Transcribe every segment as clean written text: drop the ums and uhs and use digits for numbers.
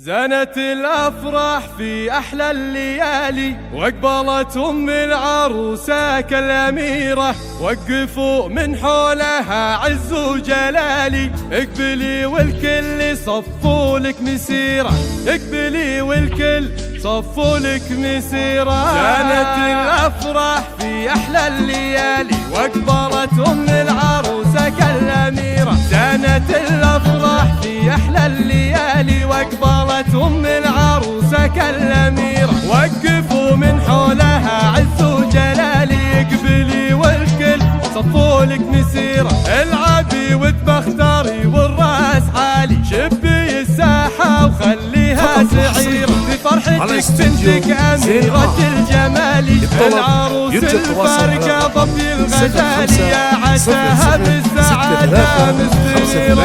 زانت الأفراح في أحلى الليالي، وأقبلت أم العروسة كالأميرة، وقفوا من حولها عز وجلالي. اقبلي والكل صفوا لك مسيرة، اقبلي والكل صفوا لك مسيرة. زانت الأفراح في أحلى الليالي، وأقبلت أم العروسة كالأميرة. زانت الأفراح في أحلى الليالي، وأقبلت أم العروسة كالأميرة، وقفوا من حولها عز وجلالي. اقبلي والكل صفوا لك مسيرة، العبي وتبختري والراس عالي، شبي الساحة وخليها سعيرة. في فرحتك بنتك أميرة الجمال، العروس الفارقة ضبي الغزالي، يا عساها بالسعادة مستنيرة.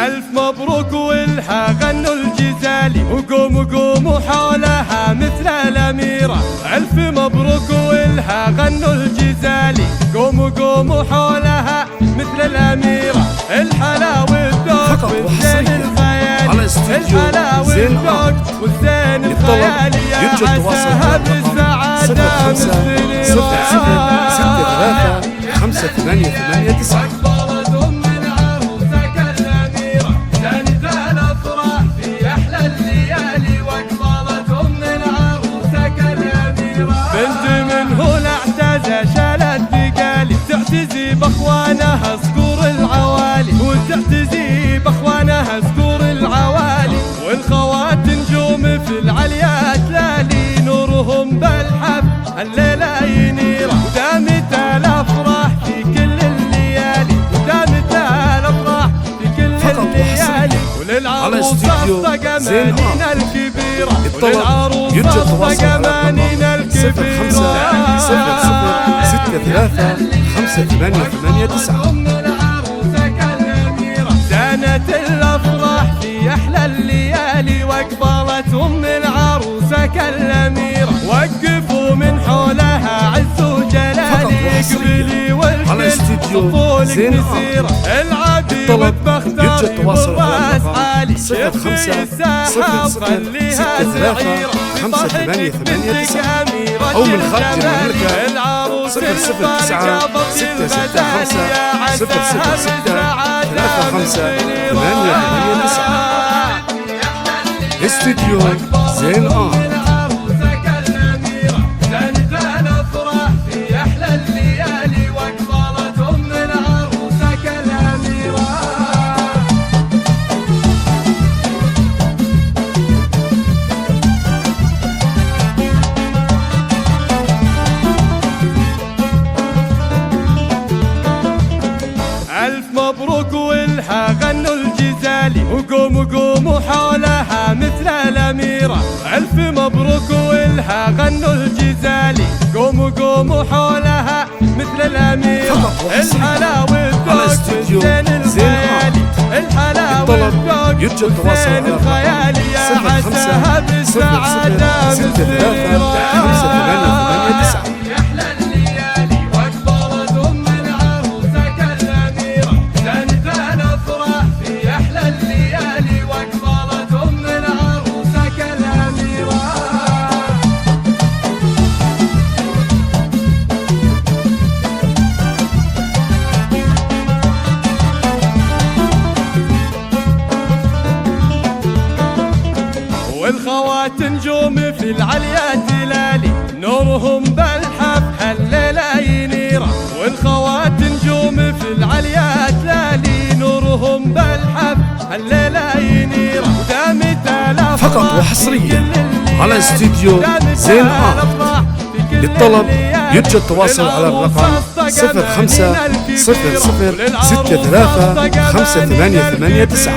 ألف مبروك والها غنوا الجزالي، وقوموا قوموا حولها مثل الأميرة. ألف مبروك والها غنوا الجزالي، قوموا قوموا حولها مثل الأميرة. الحلا والذوق والزين الخيالي، الحلا والذوق والزين الخيالي، يا عساها بالسعادة مستنيرة. 6-3-5-8-8-9. شالت بقالي، تعتزي باخوانها صقور العوالي، وتعتزي باخوانها صقور العوالي. والخوات نجوم في العليات لالي، نورهم بالحب الليلة ينيرة. ودامت الافراح في كل الليالي، ودامت الافراح في كل الليالي. وللعروس صفقة مانينا الكبيرة، وللعروس صفقة مانينا الكبيرة. 6-3-5-8-8-9. زانت الأفراح في أحلى الليالي، وأقبلت أم العروسة كالأميرة، وقفوا من حولها عز وجلالي. اقبلي والكل صفوا لك مسيرة، العبي وتبختري والراس عالي، شبي الساحة وخليها سعيرة. في فرحتك بنتك أميرة أو من خارج المملكة. العروس 009-6-6-5-0-6-6-3-5-8-8-9. استديو زين آن. ألف مبروك والها غنوا الجزالي، وقوموا قوموا حولها مثل الأميرة. ألف مبروك والها غنوا الجزالي، قوموا قوموا حولها مثل الأميرة. الحلا والذوق والزين الخيالي، الحلا والذوق والزين الخيالي، يا عساها بالسعادة مستنيرة. 6-3-5-8-8-9. والخوات نجوم في العليا تلالي، نورهم بالحب هالليلة ينيرة. والخوات نجوم في العليا تلالي، نورهم بالحب هالليلة ينيرة. ودامت الافراح فقط وحصريا على استديو زين آن. للطلب يرجى التواصل على الرقم 0500 63 5-8-8-9.